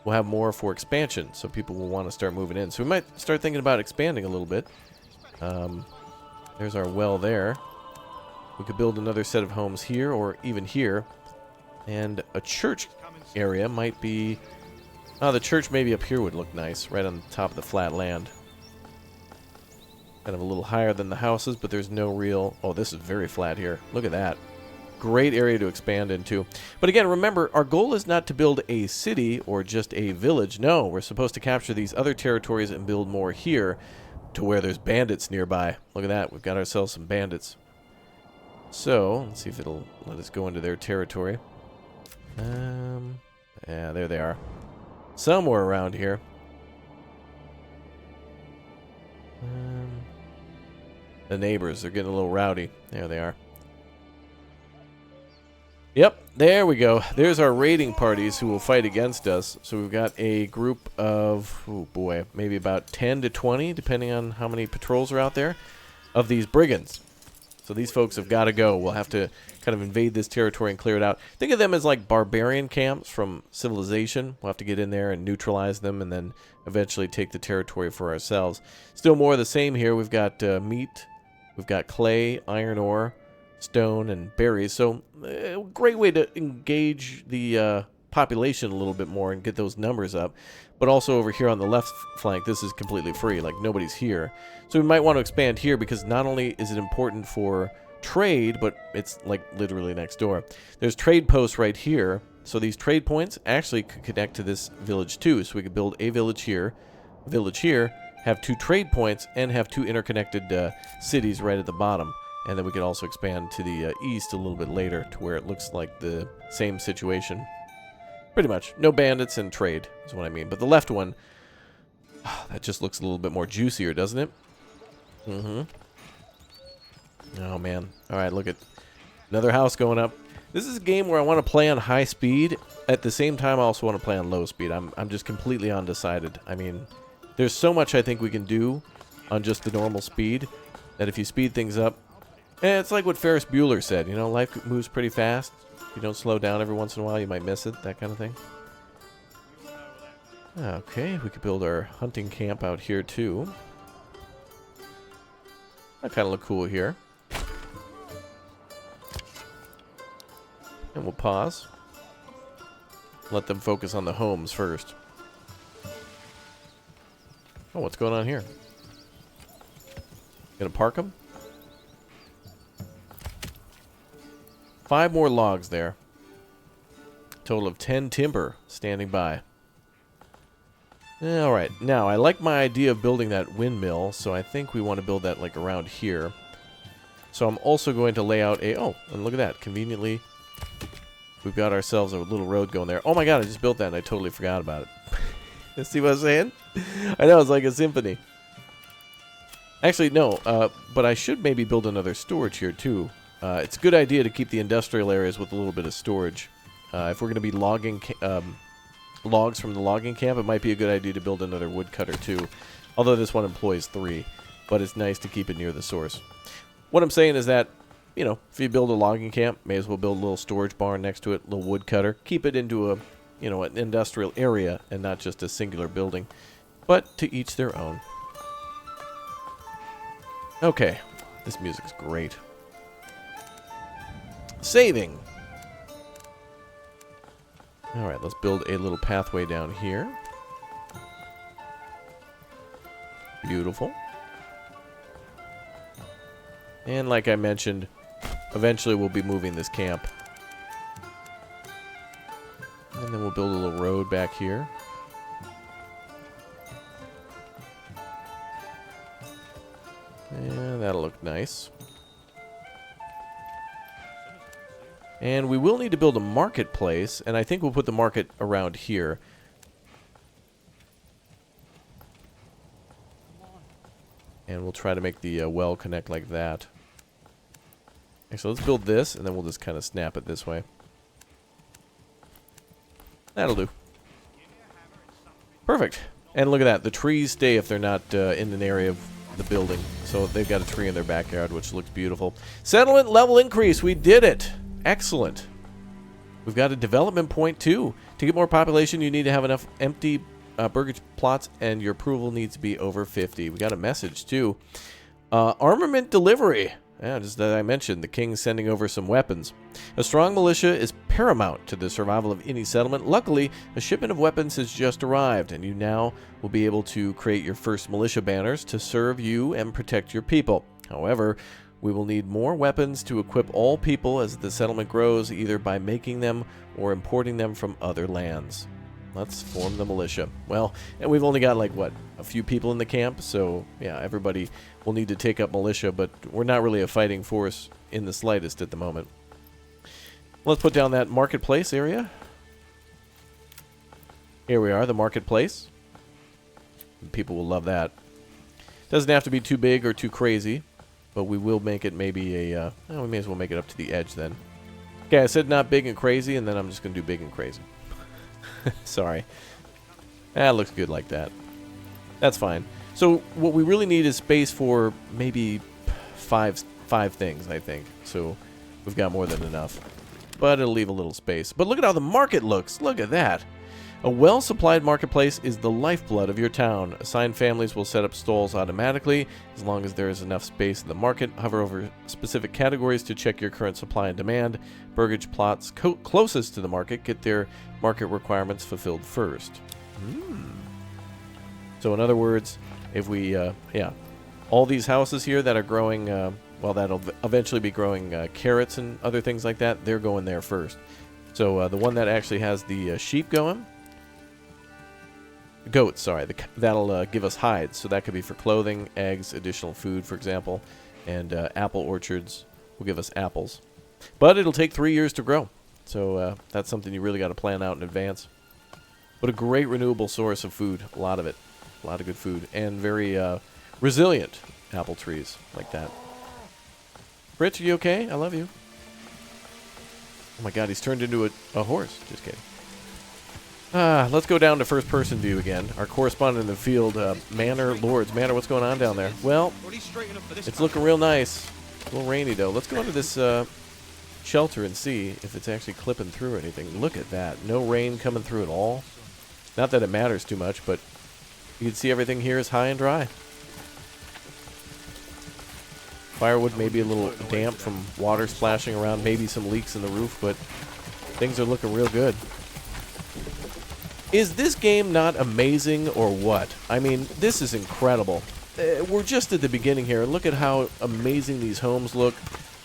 we'll have more for expansion, so people will want to start moving in. So we might start thinking about expanding a little bit. There's our well there. We could build another set of homes here, or even here. And a church area might be... Oh, the church maybe up here would look nice, right on the top of the flat land. Kind of a little higher than the houses, but there's no real... Oh, this is very flat here. Look at that. Great area to expand into. But again, remember, our goal is not to build a city or just a village. No, we're supposed to capture these other territories and build more here to where there's bandits nearby. Look at that. We've got ourselves some bandits. So, let's see if it'll let us go into their territory. Yeah, there they are. Somewhere around here. The neighbors, they're getting a little rowdy. There they are. Yep, there we go. There's our raiding parties who will fight against us. So we've got a group of, oh boy, maybe about 10 to 20, depending on how many patrols are out there, of these brigands. So these folks have got to go. We'll have to kind of invade this territory and clear it out. Think of them as like barbarian camps from Civilization. We'll have to get in there and neutralize them and then eventually take the territory for ourselves. Still more of the same here. We've got meat, we've got clay, iron ore, stone, and berries. So a great way to engage the population a little bit more and get those numbers up. But also over here on the left flank, this is completely free. Like, nobody's here. So we might want to expand here because not only is it important for trade, but it's like literally next door. There's trade posts right here. So these trade points actually could connect to this village too. So we could build a village here, have 2 trade points, and have 2 interconnected cities right at the bottom. And then we could also expand to the east a little bit later to where it looks like the same situation. Pretty much. No bandits and trade is what I mean. But the left one, that just looks a little bit more juicier, doesn't it? Mm-hmm. Oh, man. All right, look at another house going up. This is a game where I want to play on high speed. At the same time, I also want to play on low speed. I'm just completely undecided. I mean, there's so much I think we can do on just the normal speed that if you speed things up, it's like what Ferris Bueller said. You know, life moves pretty fast. If you don't slow down every once in a while, you might miss it. That kind of thing. Okay, we could build our hunting camp out here, too. That kind of look cool here. And we'll pause. Let them focus on the homes first. Oh, what's going on here? Gonna park them? 5 more logs there. Total of 10 timber standing by. Alright, now I like my idea of building that windmill, so I think we want to build that like around here. So I'm also going to lay out a... Oh, and look at that. Conveniently, we've got ourselves a little road going there. Oh my god, I just built that and I totally forgot about it. See what I'm saying? I know, it's like a symphony. Actually, no, but I should maybe build another storage here too. It's a good idea to keep the industrial areas with a little bit of storage. If we're going to be logging... logs from the logging camp, it might be a good idea to build another woodcutter too. Although this one employs 3, but it's nice to keep it near the source. What I'm saying is that, you know, if you build a logging camp, may as well build a little storage barn next to it, a little woodcutter. Keep it into a, you know, an industrial area and not just a singular building. But to each their own. Okay, this music's great. Saving. Alright, let's build a little pathway down here. Beautiful. And like I mentioned, eventually we'll be moving this camp. And then we'll build a little road back here. And that'll look nice. And we will need to build a marketplace, and I think we'll put the market around here. And we'll try to make the well connect like that. So let's build this, and then we'll just kind of snap it this way. That'll do. Perfect. And look at that. The trees stay if they're not in an area of the building. So they've got a tree in their backyard, which looks beautiful. Settlement level increase. We did it. Excellent. We've got a development point too. To get more population, you need to have enough empty burgage plots, and your approval needs to be over 50. We got a message too. Armament delivery. Yeah, just as I mentioned, the king's sending over some weapons. A strong militia is paramount to the survival of any settlement. Luckily, a shipment of weapons has just arrived, and you now will be able to create your first militia banners to serve you and protect your people. However, we will need more weapons to equip all people as the settlement grows, either by making them or importing them from other lands. Let's form the militia. Well, and we've only got like, what, a few people in the camp, so yeah, everybody will need to take up militia, but we're not really a fighting force in the slightest at the moment. Let's put down that marketplace area. Here we are, the marketplace. People will love that. Doesn't have to be too big or too crazy. But we will make it maybe a, we may as well make it up to the edge then. Okay, I said not big and crazy, and then I'm just going to do big and crazy. Sorry. That looks good like that. That's fine. So what we really need is space for maybe five things, I think. So we've got more than enough. But it'll leave a little space. But look at how the market looks. Look at that. A well-supplied marketplace is the lifeblood of your town. Assigned families will set up stalls automatically as long as there is enough space in the market. Hover over specific categories to check your current supply and demand. Burgage plots closest to the market get their market requirements fulfilled first. So in other words, if we, all these houses here that are growing, well, that'll eventually be growing carrots and other things like that, they're going there first. So the one that actually has the sheep going, goats, sorry, that'll give us hides, so that could be for clothing, eggs, additional food, for example, and apple orchards will give us apples. But it'll take 3 years to grow, so that's something you really got to plan out in advance. But a great renewable source of food, a lot of it, a lot of good food, and very resilient apple trees like that. Rich, are you okay? I love you. Oh my god, he's turned into a horse. Just kidding. Let's go down to first-person view again. Our correspondent in the field, Manor Lords. Manor, what's going on down there? Well, it's looking real nice. A little rainy, though. Let's go into this shelter and see if it's actually clipping through or anything. Look at that. No rain coming through at all. Not that it matters too much, but you can see everything here is high and dry. Firewood may be a little damp from water splashing around, maybe some leaks in the roof, but things are looking real good. Is this game not amazing or what? I mean, this is incredible. We're just at the beginning here. Look at how amazing these homes look,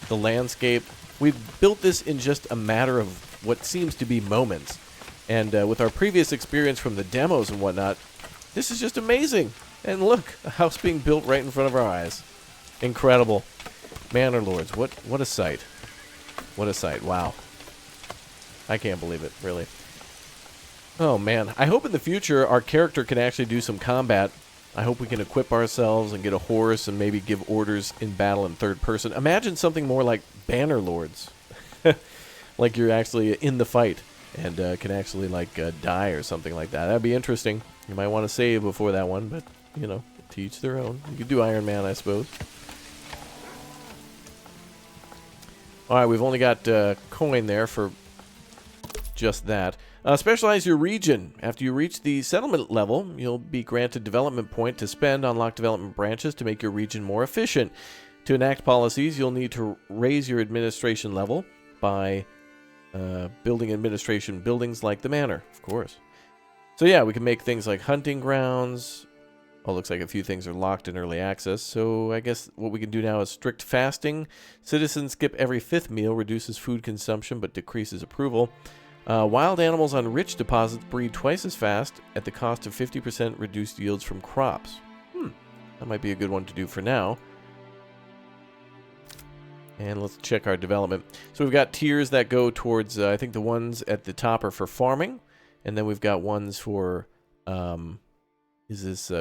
the landscape. We've built this in just a matter of what seems to be moments. And with our previous experience from the demos and whatnot, This is just amazing. And look, a house being built right in front of our eyes. Incredible. Manor Lords, what a sight. What a sight, wow. I can't believe it, really. Oh man, I hope in the future our character can actually do some combat. I hope we can equip ourselves and get a horse and maybe give orders in battle in third person. Imagine something more like Banner Lords. Like you're actually in the fight and can actually like die or something like that. That'd be interesting. You might want to save before that one, but you know, to each their own. You could do Iron Man, I suppose. Alright, we've only got coin there for just that. Specialize your region. After you reach the settlement level, you'll be granted development point to spend on locked development branches to make your region more efficient. To enact policies, you'll need to raise your administration level by building administration buildings like the manor, of course. So yeah, we can make things like hunting grounds. Oh, looks like a few things are locked in early access. So I guess what we can do now is strict fasting. Citizens skip every 5th meal, reduces food consumption but decreases approval. Wild animals on rich deposits breed twice as fast at the cost of 50% reduced yields from crops. That might be a good one to do for now. And let's check our development. So we've got tiers that go towards, I think the ones at the top are for farming. And then we've got ones for,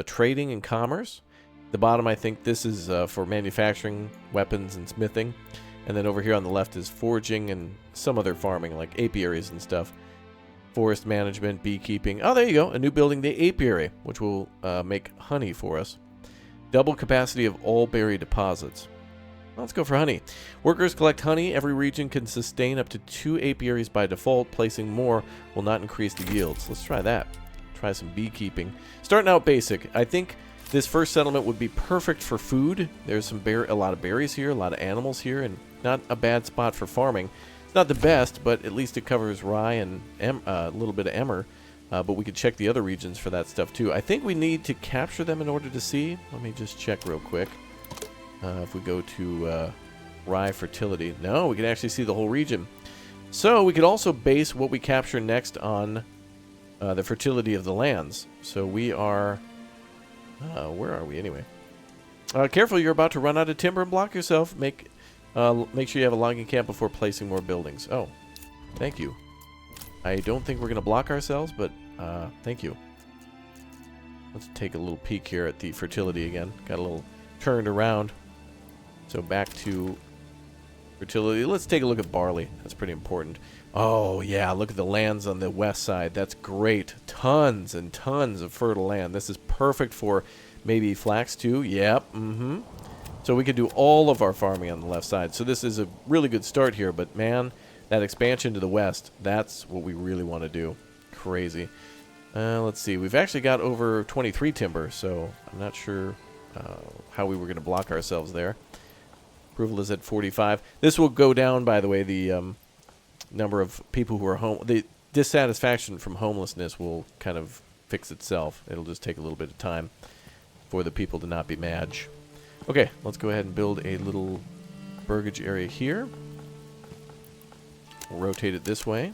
trading and commerce. The bottom, I think this is for manufacturing, weapons, and smithing. And then over here on the left is foraging and some other farming, like apiaries and stuff. Forest management, beekeeping. Oh, there you go. A new building, the apiary, which will make honey for us. Double capacity of all berry deposits. Let's go for honey. Workers collect honey. Every region can sustain up to 2 apiaries by default. Placing more will not increase the yields. Let's try that. Try some beekeeping. Starting out basic. I think this first settlement would be perfect for food. There's a lot of berries here, a lot of animals here, and not a bad spot for farming. It's not the best, but at least it covers rye and a little bit of emmer. But we could check the other regions for that stuff too. I think we need to capture them in order to see. Let me just check real quick. If we go to rye fertility. No, we can actually see the whole region. So we could also base what we capture next on the fertility of the lands. So we are... where are we anyway? Careful, you're about to run out of timber and block yourself. Make sure you have a logging camp before placing more buildings. Oh, thank you. I don't think we're going to block ourselves, but thank you. Let's take a little peek here at the fertility again. Got a little turned around. So back to fertility. Let's take a look at barley. That's pretty important. Oh, yeah, look at the lands on the west side. That's great. Tons and tons of fertile land. This is perfect for maybe flax too. Yep. So we could do all of our farming on the left side. So this is a really good start here. But, man, that expansion to the west, that's what we really want to do. Crazy. Let's see. We've actually got over 23 timber, so I'm not sure how we were going to block ourselves there. Approval is at 45. This will go down, by the way, the number of people who are home. The dissatisfaction from homelessness will kind of fix itself. It'll just take a little bit of time for the people to not be mad. Okay, let's go ahead and build a little burgage area here. We'll rotate it this way.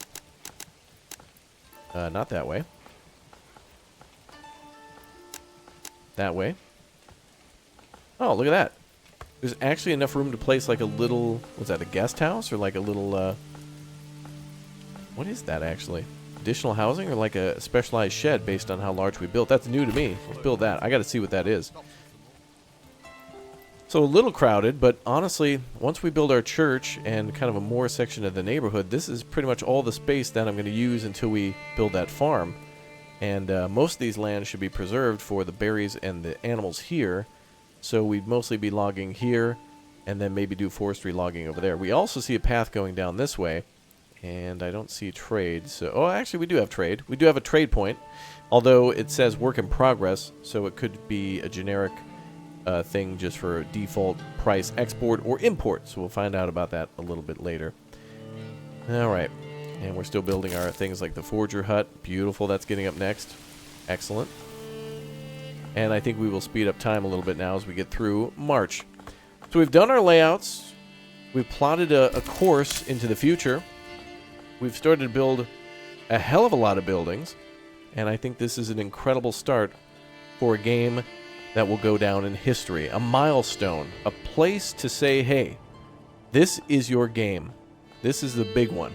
Not that way. That way. Oh, look at that. There's actually enough room to place like a little... Was that a guest house? Or like a little... what is that actually? Additional housing or like a specialized shed based on how large we built? That's new to me. Let's build that. I got to see what that is. So a little crowded, but honestly, once we build our church and kind of a more section of the neighborhood, this is pretty much all the space that I'm going to use until we build that farm. And most of these lands should be preserved for the berries and the animals here. So we'd mostly be logging here and then maybe do forestry logging over there. We also see a path going down this way. And I don't see trade. So, oh, actually, we do have trade. We do have a trade point, although it says work in progress, so it could be a generic thing just for default price export or import. So we'll find out about that a little bit later. All right. And we're still building our things like the forger hut. Beautiful. That's getting up next. Excellent. And I think we will speed up time a little bit now as we get through March. So we've done our layouts. We've plotted a course into the future. We've started to build a hell of a lot of buildings, and I think this is an incredible start for a game that will go down in history. A milestone. A place to say, hey, this is your game. This is the big one.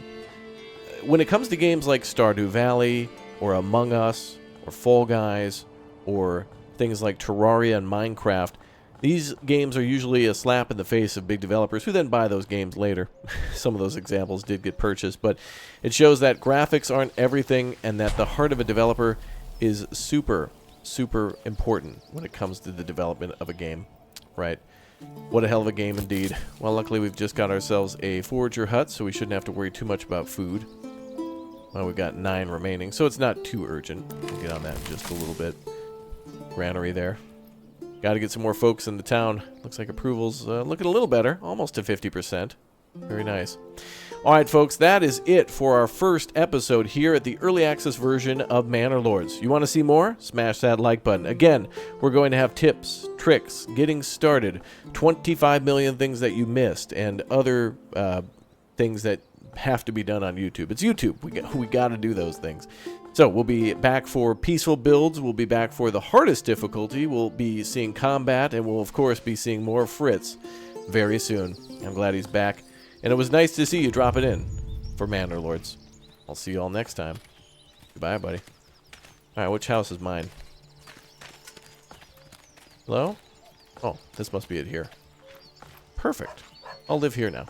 When it comes to games like Stardew Valley, or Among Us, or Fall Guys, or things like Terraria and Minecraft, these games are usually a slap in the face of big developers who then buy those games later. Some of those examples did get purchased, but it shows that graphics aren't everything and that the heart of a developer is super, super important when it comes to the development of a game, right? What a hell of a game indeed. Well, luckily we've just got ourselves a forager hut, so we shouldn't have to worry too much about food. Well, we've got 9 remaining, so it's not too urgent. We'll get on that in just a little bit. Granary there. Got to get some more folks in the town. Looks like approval's looking a little better, almost to 50%. Very nice. All right, folks, that is it for our first episode here at the early access version of Manor Lords. You want to see more? Smash that like button. Again, we're going to have tips, tricks, getting started, 25 million things that you missed, and other things that have to be done on YouTube. It's YouTube. We got to do those things. So we'll be back for peaceful builds. We'll be back for the hardest difficulty. We'll be seeing combat, and we'll, of course, be seeing more Fritz very soon. I'm glad he's back. And it was nice to see you drop it in for Manor Lords. I'll see you all next time. Goodbye, buddy. All right, which house is mine? Hello? Oh, this must be it here. Perfect. I'll live here now.